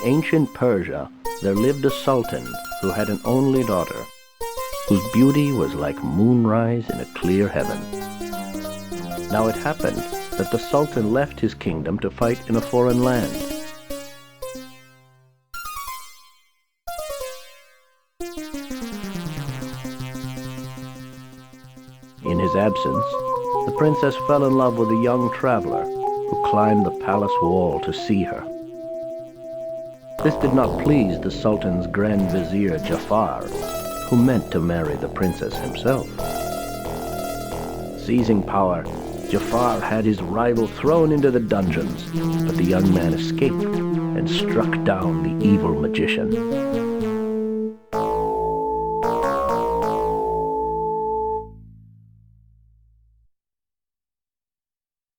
ancient Persia, there lived a sultan who had an only daughter, whose beauty was like moonrise in a clear heaven. Now it happened that the sultan left his kingdom to fight in a foreign land. In his absence, the princess fell in love with a young traveler who climbed the palace wall to see her. This did not please the sultan's grand vizier Jafar, who meant to marry the princess himself. Seizing power, Jafar had his rival thrown into the dungeons, but the young man escaped and struck down the evil magician.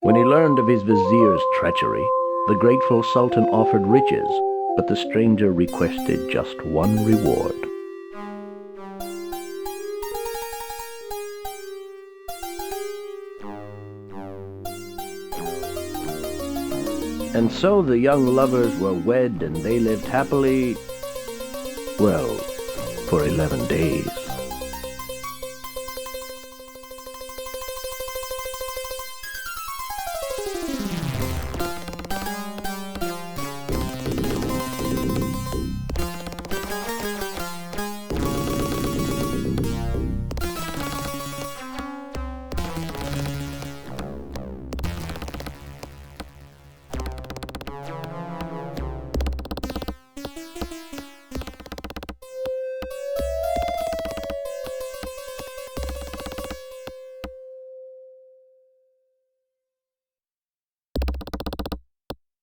When he learned of his vizier's treachery, the grateful sultan offered riches, but the stranger requested just one reward. And so the young lovers were wed, and they lived happily, well, for 11 days.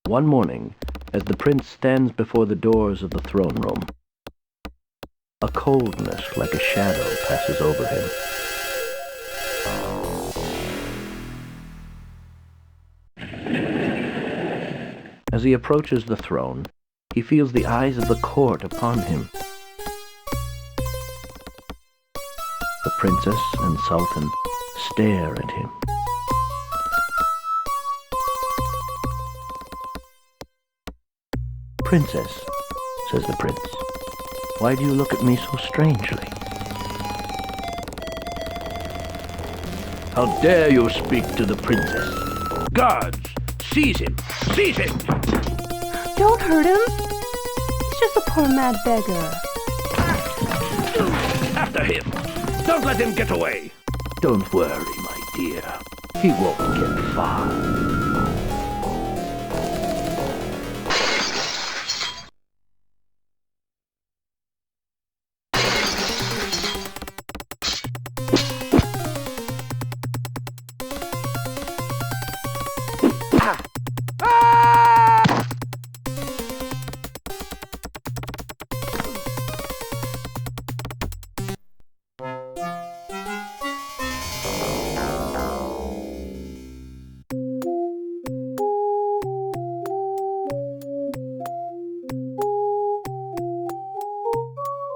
One morning, as the prince stands before the doors of the throne room, a coldness like a shadow passes over him. As he approaches the throne, he feels the eyes of the court upon him. The princess and sultan stare at him. "Princess," says the prince, "why do you look at me so strangely?" "How dare you speak to the princess? Guards, seize him! Seize him!" Don't hurt him. He's just a poor mad beggar. After him! Don't let him get away! Don't worry, my dear. He won't get far.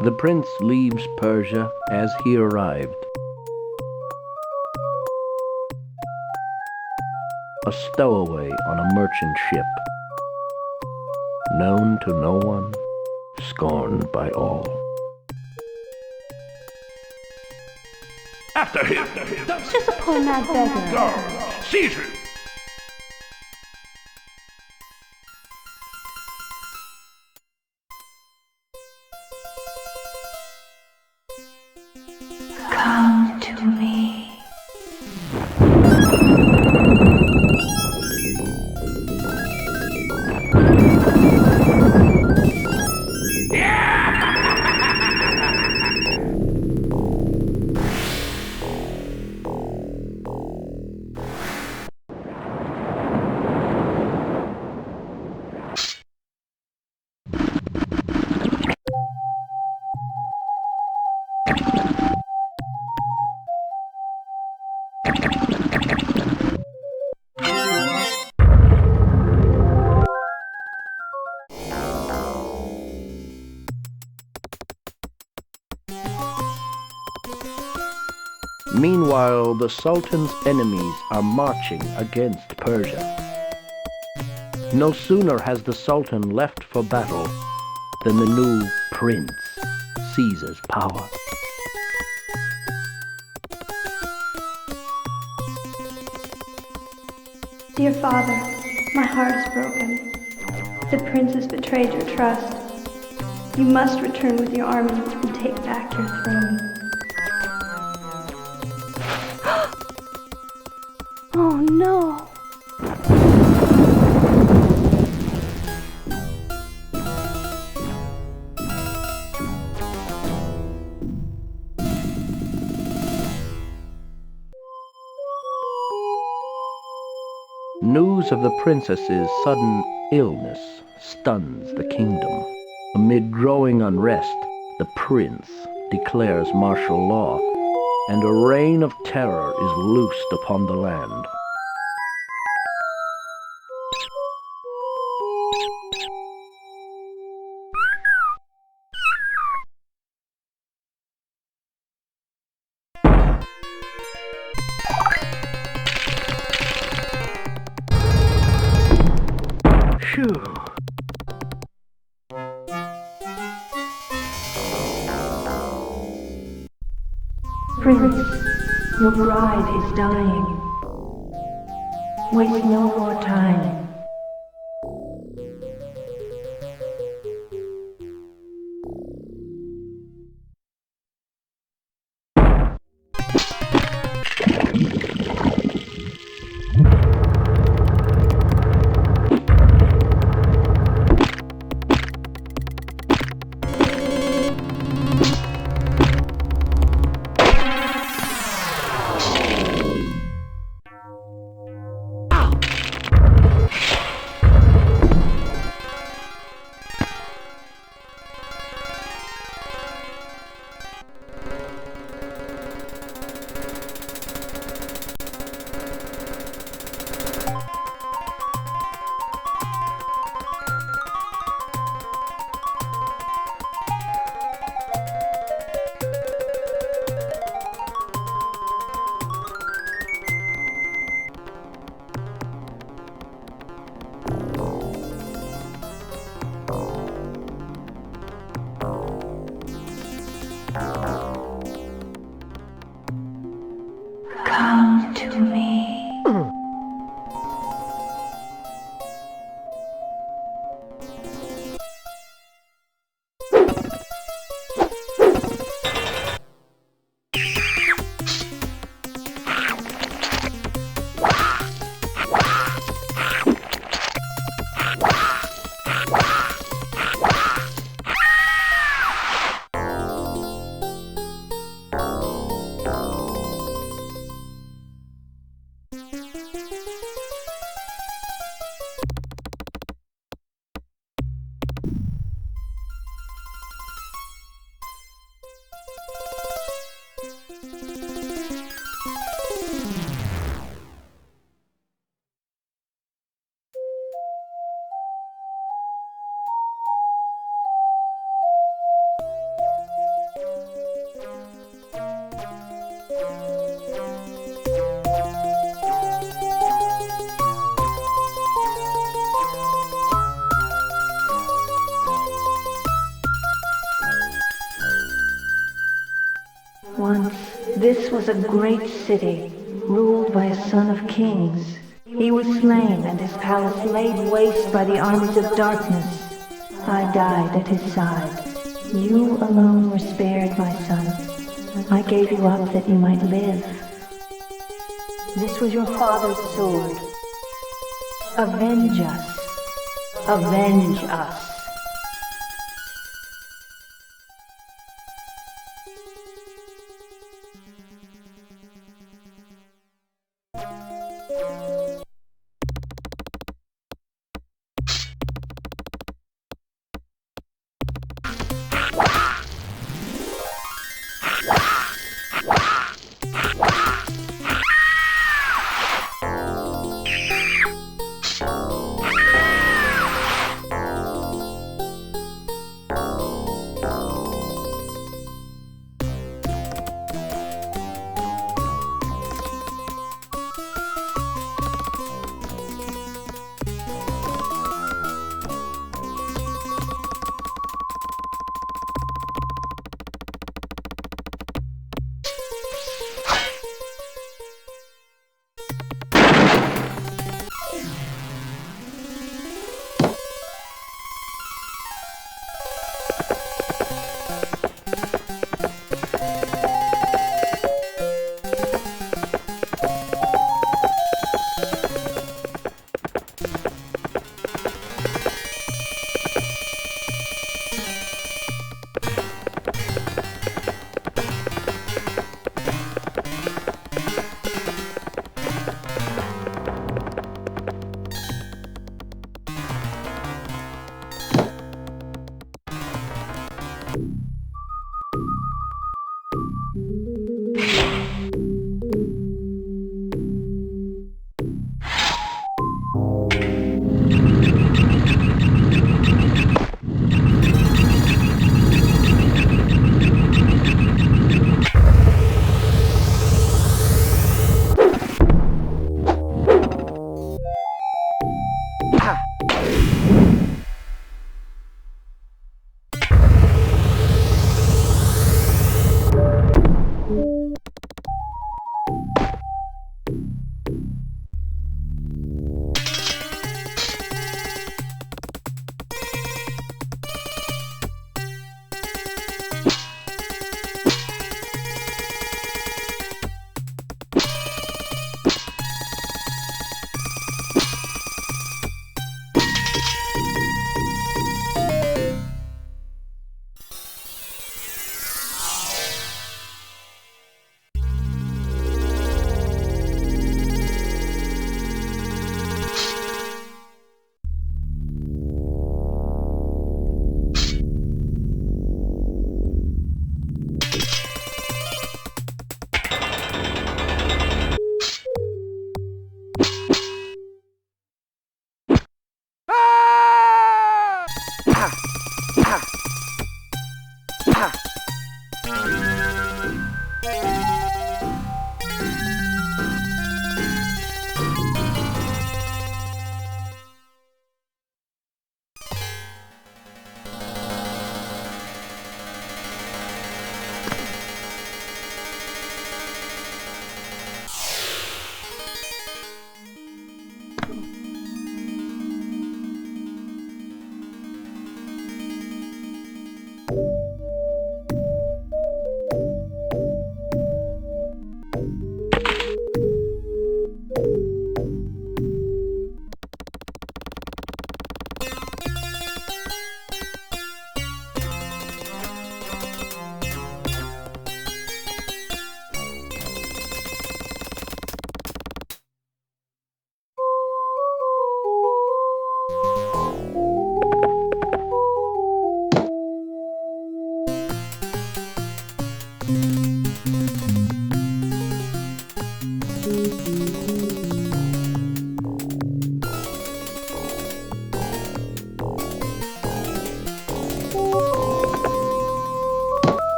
The prince leaves Persia as he arrived. A stowaway on a merchant ship, known to no one, scorned by all. After him! He's just a poor mad beggar. Guards, seize him! Come to me. Meanwhile, the Sultan's enemies are marching against Persia. No sooner has the Sultan left for battle than the new prince seizes power. Dear father, my heart is broken. The prince has betrayed your trust. You must return with your army and take back your throne. Oh no! News of the princess's sudden illness stuns the kingdom. Amid growing unrest, the prince declares martial law, and a reign of terror is loosed upon the land. Phew. Prince, your bride is dying. Waste no more time. Come to me. Once, this was a great city, ruled by a son of kings. He was slain and his palace laid waste by the armies of darkness. I died at his side. You alone were spared, my son. I gave you up that you might live. This was your father's sword. Avenge us. Avenge us.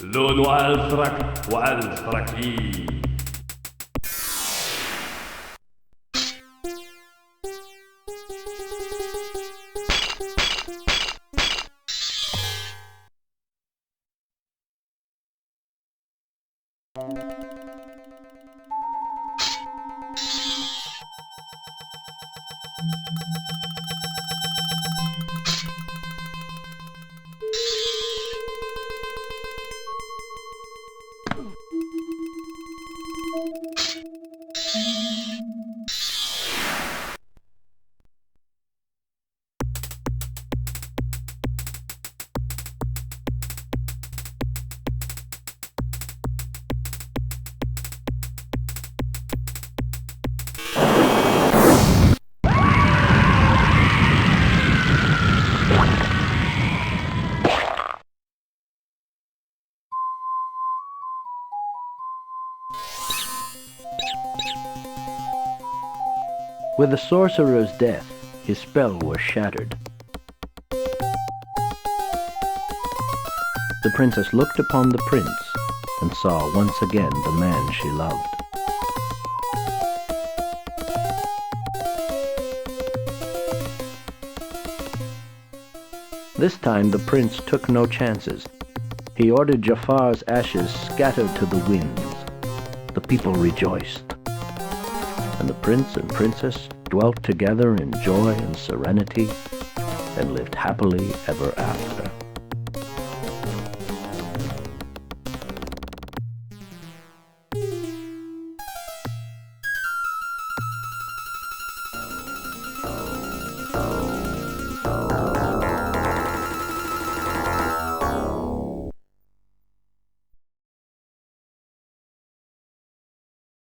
لون ألفرك وألفركي. With the sorcerer's death, his spell was shattered. The princess looked upon the prince and saw once again the man she loved. This time the prince took no chances. He ordered Jafar's ashes scattered to the winds. The people rejoiced, and the prince and princess dwelt together in joy and serenity and lived happily ever after.